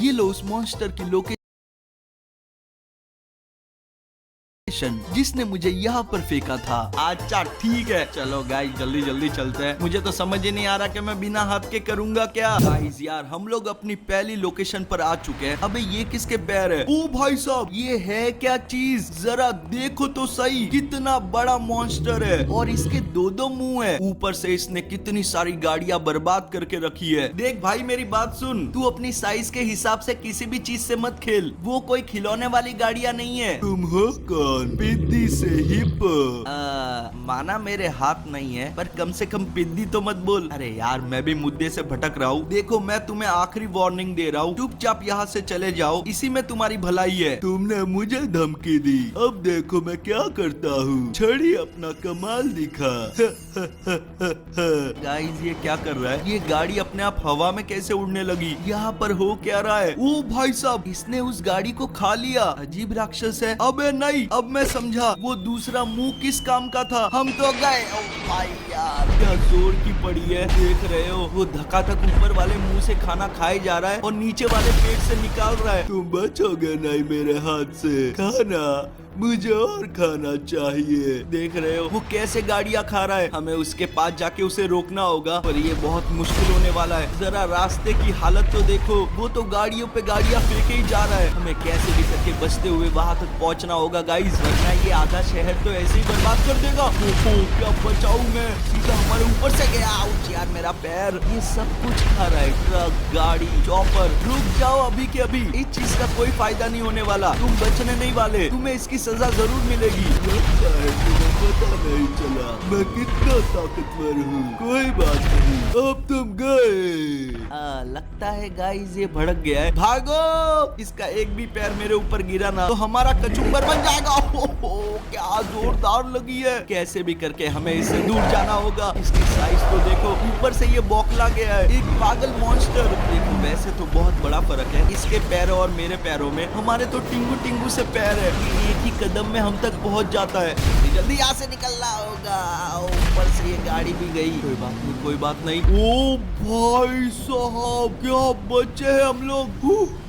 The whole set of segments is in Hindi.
ये लो उस मॉन्स्टर की लोकेशन जिसने मुझे यहाँ पर फेंका था। अच्छा ठीक है, चलो गाइस जल्दी जल्दी चलते हैं। मुझे तो समझ ही नहीं आ रहा कि मैं बिना हाथ के करूंगा क्या। गाइस यार हम लोग अपनी पहली लोकेशन पर आ चुके हैं। अबे ये किसके पैर है? ओ भाई साहब ये है क्या चीज? जरा देखो तो सही, कितना बड़ा मॉन्स्टर है और इसके दो दो मुंह है। ऊपर से इसने कितनी सारी गाड़ियां बर्बाद करके रखी है। देख भाई मेरी बात सुन, तू अपनी साइज के हिसाब से किसी भी चीज से मत खेल। वो कोई खिलौने वाली गाड़ियां नहीं है। तुम हो कौन? पिद्दी से हिप। माना मेरे हाथ नहीं है, पर कम से कम पिद्दी तो मत बोल। अरे यार मैं भी मुद्दे से भटक रहा हूँ। देखो मैं तुम्हें आखिरी वार्निंग दे रहा हूँ, चुपचाप यहाँ से चले जाओ, इसी में तुम्हारी भलाई है। तुमने मुझे धमकी दी, अब देखो मैं क्या करता हूँ। छड़ी अपना कमाल दिखा। गाइस ये क्या कर रहा है? ये गाड़ी अपने आप हवा में कैसे उड़ने लगी? यहाँ पर हो क्या रहा है? ओ भाई साहब इसने उस गाड़ी को खा लिया। अजीब राक्षस है। अबे नहीं, अब मैं समझा वो दूसरा मुंह किस काम का था। हम तो गए। ओ भाई यार क्या जोर की पड़ी है, देख रहे हो? वो धक्का धक ऊपर वाले मुंह से खाना खाए जा रहा है और नीचे वाले पेट से निकाल रहा है। तुम बचोगे नहीं मेरे हाथ से। खाना मुझे और खाना चाहिए। देख रहे हो वो कैसे गाड़ियां खा रहा है। हमें उसके पास जाके उसे रोकना होगा, पर ये बहुत मुश्किल होने वाला है। जरा रास्ते की हालत तो देखो, वो तो गाड़ियों पे गाड़ियां फेंके ही जा रहा है। हमें कैसे भी करके बचते हुए वहां तक पहुंचना होगा गाइस, वरना ये आधा शहर तो ऐसे ही बर्बाद कर देगा। ओहो क्या बचाऊं मैं, सीधा हमारे ऊपर से गया। आउच यार मेरा पैर। ये सब कुछ खा रहा है, ट्रक, गाड़ी, चॉपर। रुक जाओ अभी के अभी, इस चीज का कोई फायदा नहीं होने वाला। तुम बचने नहीं वाले, तुम्हें इसकी सजा जरूर मिलेगी। लगता है तुम्हें पता नहीं चला मैं कितना ताकतवर हूँ। कोई बात नहीं, अब तुम गए। लगता है गाइस ये भड़क गया है। भागो, इसका एक भी पैर मेरे ऊपर गिरा ना तो हमारा कचुम्बर बन जाएगा। ओहो क्या जोरदार लगी है। कैसे भी करके हमें इससे दूर जाना होगा। इसकी साइज तो देखो, ऊपर से ये बौखला गया है, एक पागल मॉन्स्टर। देखो वैसे तो बहुत बड़ा फर्क है इसके पैरों और मेरे पैरों में। हमारे तो टिंगू टिंगू से पैर है, एक ही कदम में हम तक पहुंच जाता है। जल्दी यहाँ से निकलना होगा। ऊपर से ये गाड़ी भी गई। कोई बात नहीं, कोई बात नहीं। ओ भाई साहब क्या बच्चे हैं हम लोग।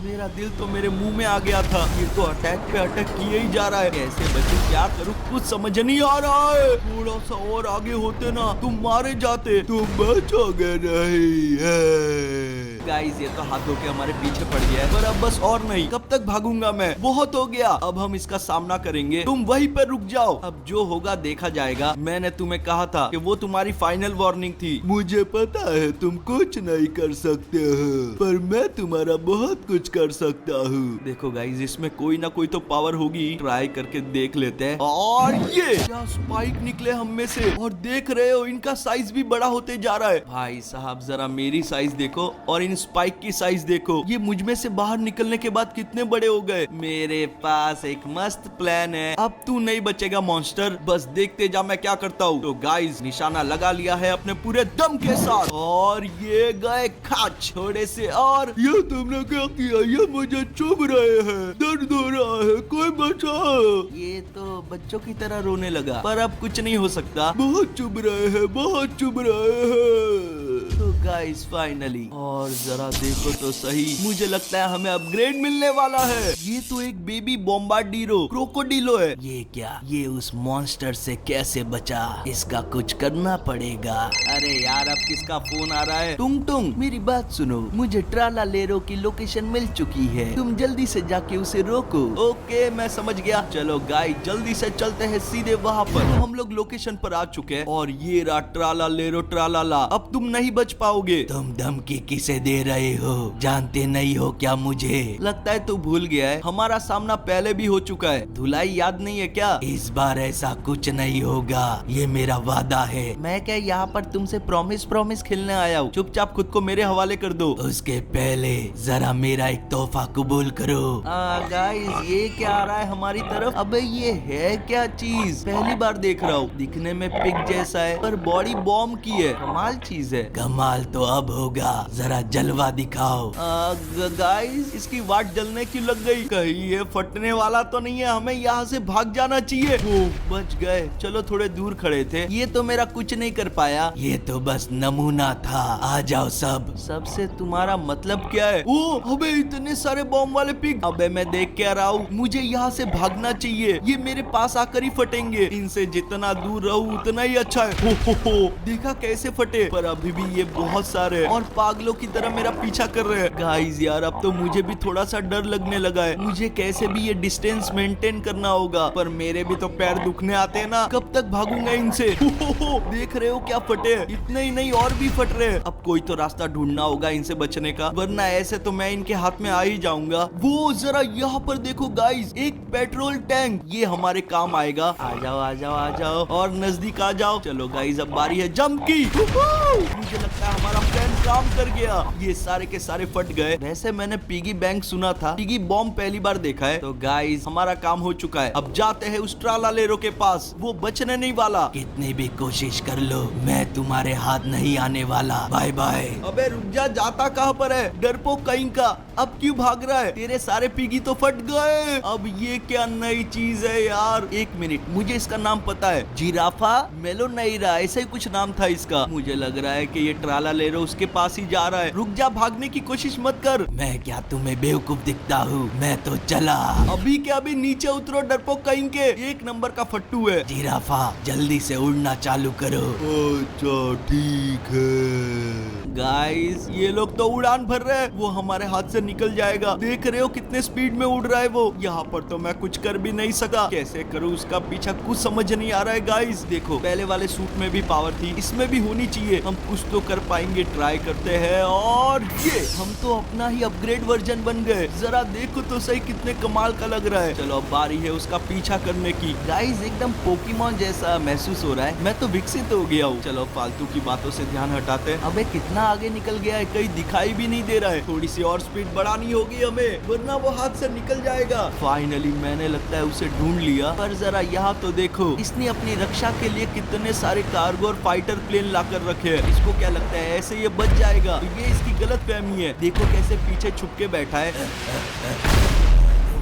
मेरा दिल तो मेरे मुंह में आ गया था। ये तो अटैक पे अटैक किए ही जा रहा है। कैसे बच्चे क्या करूँ कुछ समझ नहीं आ रहा है। थोड़ा सा और आगे होते ना तुम मारे जाते। तुम बचोगे नहीं है। गाइस ये तो हाथ धो के हमारे पीछे पड़ गया है, पर अब बस और नहीं। कब तक भागूंगा मैं? बहुत हो गया, अब हम इसका सामना करेंगे। तुम वहीं पर रुक जाओ, अब जो होगा देखा जाएगा। मैंने तुम्हें कहा था कि वो तुम्हारी फाइनल वार्निंग थी। मुझे पता है तुम कुछ नहीं कर सकते हो, पर मैं तुम्हारा बहुत कुछ कर सकता हूँ। देखो गाइस इसमें कोई ना कोई तो पावर होगी, ट्राई करके देख लेते हैं। और ये क्या स्पाइक निकले हम में से, और देख रहे हो इनका साइज भी बड़ा होते जा रहा है। भाई साहब जरा मेरी साइज देखो और इन स्पाइक की साइज देखो, ये मुझ में से बाहर निकलने के बाद कितने बड़े हो गए। मेरे पास एक मस्त प्लान है, अब तू नहीं बचेगा मॉन्स्टर, बस देखते जा मैं क्या करता हूँ। तो गाइस निशाना लगा लिया है अपने पूरे दम के साथ, और ये गए खाच थोड़े से। और ये तुमने क्या किया? ये मुझे चुभ रहे हैं, दर्द हो रहा है, कोई बचाओ। ये तो बच्चों की तरह रोने लगा, पर अब कुछ नहीं हो सकता। बहुत चुभ रहे हैं, बहुत चुभ रहे हैं। तो गाइस फाइनली, और जरा देखो तो सही, मुझे लगता है हमें अपग्रेड मिलने वाला है। ये तो एक बेबी बॉम्बार्डिरो क्रोकोडिलो है। ये क्या? ये उस मॉन्स्टर से कैसे बचा? इसका कुछ करना पड़ेगा। अरे यार अब किसका फोन आ रहा है? टुंग टुंग मेरी बात सुनो, मुझे ट्राला लेरो की लोकेशन मिल चुकी है, तुम जल्दी से जाके उसे रोको। ओके मैं समझ गया। चलो गाइस जल्दी से चलते हैं सीधे वहाँ पर। हम लोग लोकेशन पर आ चुके हैं, और ये रहा ट्राला लेरो ट्रालाला। अब तुम नहीं बच पाओगे। तुम धमकी किसे दे रहे हो? जानते नहीं हो क्या मुझे? लगता है तू भूल गया है, हमारा सामना पहले भी हो चुका है। धुलाई याद नहीं है क्या? इस बार ऐसा कुछ नहीं होगा, ये मेरा वादा है। मैं क्या यहाँ पर तुमसे प्रॉमिस खेलने आया हूँ? चुपचाप खुद को मेरे हवाले कर दो। उसके पहले जरा मेरा एक तोहफा कबूल करो। गाइस ये क्या आ रहा है हमारी तरफ? अबे ये है क्या चीज? पहली बार देख रहा हूँ। दिखने में पिग जैसा है, पर बॉडी बॉम्ब की है। कमाल चीज है। कमाल कमाल तो अब होगा, जरा जलवा दिखाओ। गाइस इसकी वाट जलने क्यों लग गई? कहीं ये फटने वाला तो नहीं है? हमें यहाँ से भाग जाना चाहिए। ओ, बच गए। चलो थोड़े दूर खड़े थे, ये तो मेरा कुछ नहीं कर पाया। ये तो बस नमूना था, आ जाओ सब। सबसे तुम्हारा मतलब क्या है? ओ अबे इतने सारे बॉम्ब वाले पिग। अबे मैं देख के रहा हूँ, मुझे यहाँ से भागना चाहिए। ये मेरे पास आकर ही फटेंगे। इनसे जितना दूर रहूँ उतना ही अच्छा है। हो देखा कैसे फटे, पर अभी भी ये बहुत सारे और पागलों की तरह मेरा पीछा कर रहे हैं। गाइस यार अब तो मुझे भी थोड़ा सा डर लगने लगा है। मुझे कैसे भी ये डिस्टेंस मेंटेन करना होगा, पर मेरे भी तो पैर दुखने आते हैं ना। कब तक भागूंगा इनसे? देख रहे हो क्या फटे? इतने ही नहीं और भी फट रहे हैं। अब कोई तो रास्ता ढूंढना होगा इनसे बचने का, वरना ऐसे तो मैं इनके हाथ में आ ही जाऊंगा। वो जरा यहाँ पर देखो गाइस, एक पेट्रोल टैंक, ये हमारे काम आएगा। आ जाओ आ जाओ आ जाओ और नजदीक आ जाओ। चलो गाइस अब बारी है जंप की। मुझे लगता है हमारा प्लान काम कर गया। ये सारे के सारे फट गए। वैसे मैंने पिगी बैंक सुना था, पिगी बॉम्ब पहली बार देखा है। तो गाइस हमारा काम हो चुका है। अब जाते हैं उस ट्रालालेरो के पास, वो बचने नहीं वाला। कितनी भी कोशिश कर लो, मैं तुम्हारे हाथ नहीं आने वाला। Bye bye. अबे रुक जा, जाता कहाँ पर है? डरपोक कहीं का, अब क्यों भाग रहा है? तेरे सारे पिगी तो फट गए। अब ये क्या नई चीज है यार? एक मिनट, मुझे इसका नाम पता है, जिराफा मेलोनैरा, ऐसा ही कुछ नाम था इसका। मुझे लग रहा है कि ये ट्रालालेरो उसके पास ही जा रहा है। रुक जा, भागने की कोशिश मत कर। मैं क्या तुम्हें बेवकूफ दिखता हूँ? मैं तो चला। अभी क्या, अभी नीचे उतरो डरपोक कहीं के, एक नंबर का फट्टू है। जिराफा जल्दी से उड़ना चालू करो। अच्छा ठीक है। गाइस ये लोग तो उड़ान भर रहे हैं, वो हमारे हाथ से निकल जाएगा। देख रहे हो कितने स्पीड में उड़ रहा है वो। यहाँ पर तो मैं कुछ कर भी नहीं सका। कैसे करूँ उसका पीछा, कुछ समझ नहीं आ रहा है। गाइस देखो, पहले वाले सूट में भी पावर थी, इसमें भी होनी चाहिए। हम कुछ तो कर पाएंगे, ट्राई करते हैं। और ये हम तो अपना ही अपग्रेड वर्जन बन गए। जरा देखो तो सही कितने कमाल का लग रहा है। चलो अब बारी है उसका पीछा करने की। गाइस एकदम पोकेमॉन जैसा महसूस हो रहा है। मैं तो विकसित हो गया हूँ। चलो फालतू की बातों से ध्यान हटाते हैं। अबे कितना आगे निकल गया है, कहीं दिखाई भी नहीं दे रहा है। थोड़ी सी और स्पीड बढ़ानी होगी हमें, वरना वो हाथ से निकल जाएगा। फाइनली मैंने लगता है उसे ढूंढ लिया। पर जरा यहाँ तो देखो, इसने अपनी रक्षा के लिए कितने सारे कार्गो और फाइटर प्लेन लाकर रखे हैं। इसको क्या लगता है ऐसे ये बच जाएगा? ये इसकी गलत फहमी है। देखो कैसे पीछे छुप के बैठा है।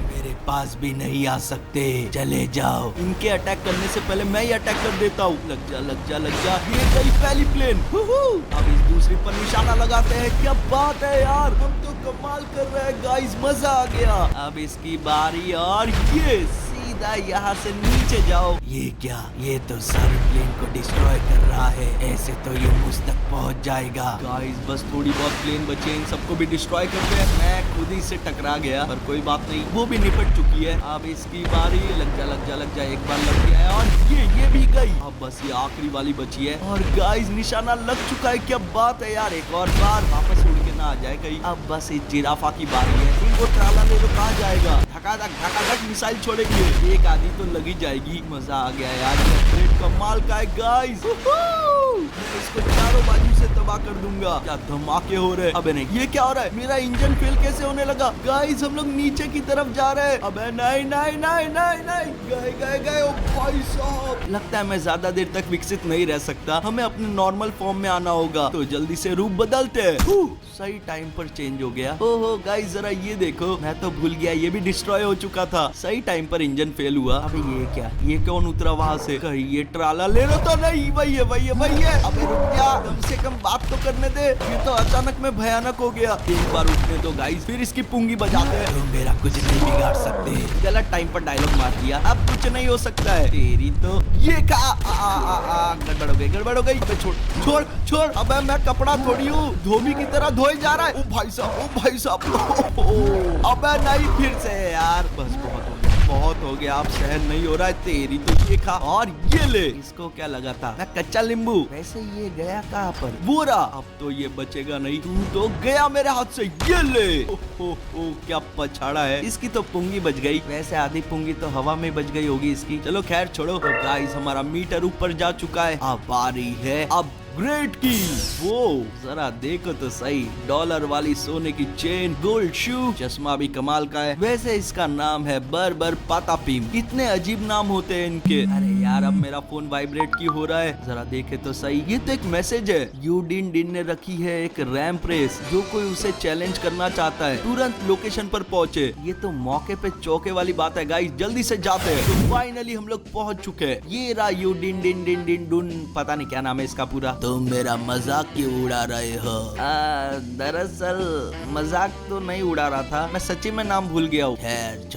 मेरे पास भी नहीं आ सकते, चले जाओ। इनके अटैक करने से पहले मैं ही अटैक कर देता हूँ। लग जा लग जा लग जा। ये गई पहली प्लेन। अब इस दूसरी पर निशाना लगाते हैं। क्या बात है यार, हम तो कमाल कर रहे हैं गाइस, मजा आ गया। अब इसकी बारी, और ये सीधा यहाँ से नीचे जाओ। ये क्या, ये तो सारे प्लेन को डिस्ट्रॉय कर रहा है। ऐसे तो ये मुझ तक पहुँच जाएगा। गाइस बस थोड़ी बहुत प्लेन बचे, इन सबको भी डिस्ट्रॉय करते हैं। मैं खुद ही से टकरा गया, पर कोई बात नहीं, वो भी निपट चुकी है। अब इसकी बारी, लग जा लग जा लग जा। एक बार लग गया है और ये भी गई। अब बस ये आखिरी वाली बची है। और गाइस निशाना लग चुका है। क्या बात है यार, एक और बार वापस उड़ के ना आ जाए कहीं। अब बस इस जिराफा की बारी है। इनको ट्रालालेरो कहाँ जाएगा? धकाधक मिसाइल छोड़ेंगे। एक आधी तो लगी जाएगी। मजा आ गया यार, अपग्रेड कमाल का है गाइस। मैं इसको चारों बाजू से तबाह कर दूंगा। क्या धमाके हो रहे हैं। अबे नहीं, ये क्या हो रहा है? मेरा इंजन फेल कैसे होने लगा? गाइस हम लोग नीचे की तरफ जा रहे हैं। अबे नहीं नहीं नहीं नहीं नहीं, गए गए गए। ओ भाई साहब, लगता है मैं ज्यादा देर तक विकसित नहीं रह सकता। हमें अपने नॉर्मल फॉर्म में आना होगा। तो जल्दी से रूप बदलते हैं। सही टाइम पर चेंज हो गया। ओहो गाइस जरा ये देखो, मैं तो भूल गया ये भी डिस्ट्रॉय हो चुका था। सही टाइम पर इंजन फेल हुआ। अबे ये क्या, ये कौन उतरा वहाँ से? कहीं ये ट्रालालेरो तो नहीं? वही है वही है वही है। अबे रुक जा, कम से कम बात तो करने दे। ये तो अचानक में भयानक हो गया। एक बार उठने दो गाइस, फिर इसकी पुंगी बजाते हैं। तुम मेरा कुछ नहीं बिगाड़ सकते। गलत टाइम पर डायलॉग मार दिया, अब कुछ नहीं हो सकता है। तेरी तो ये क्या, गड़बड़ हो गई गड़बड़ हो गई। अबे छोड़ छोड़ छोड़। अबे मैं कपड़ा थोड़ी हूँ, धोबी की तरह धोए जा रहा है। ओ भाई साहब, ओ भाई साहब। अबे नहीं, फिर से यार। बस बहुत हो गया, बहुत हो गया। अब सहन नहीं हो रहा है। तेरी तो ये खा और ये ले। इसको क्या लगा था मैं कच्चा नींबू? वैसे ये गया कहाँ पर? वो रहा। अब तो ये बचेगा नहीं। तू तो गया मेरे हाथ से। ये ले। ओ क्या पछाड़ा है। इसकी तो पुंगी बच गई। वैसे आधी पुंगी तो हवा में बच गई होगी इसकी। चलो खैर छोड़ो। तो गाइस हमारा मीटर ऊपर जा चुका है। अब बारी है अब ग्रेट की। वो जरा देखो तो सही, डॉलर वाली सोने की चेन, गोल्ड शू, चश्मा भी कमाल का है। वैसे इसका नाम है बर्बर पातापिम। कितने अजीब नाम होते हैं इनके। अरे यार अब मेरा फोन वाइब्रेट क्यों हो रहा है, जरा देखे तो सही। ये तो एक मैसेज है। यूडिन डिन ने रखी है एक रैंप रेस, जो कोई उसे चैलेंज करना चाहता है तुरंत लोकेशन पर पहुंचे। ये तो मौके पे चौके वाली बात है गाइस, जल्दी से जाते हैं। तो फाइनली हम लोग पहुंच चुके हैं। ये रहा यूडिन डिन डिन डिन डुन, पता नहीं क्या नाम है इसका पूरा। तुम मेरा मजाक क्यों उड़ा रहे हो? दरअसल मजाक तो नहीं उड़ा रहा था, मैं सच्ची में नाम भूल गया हूँ। खैर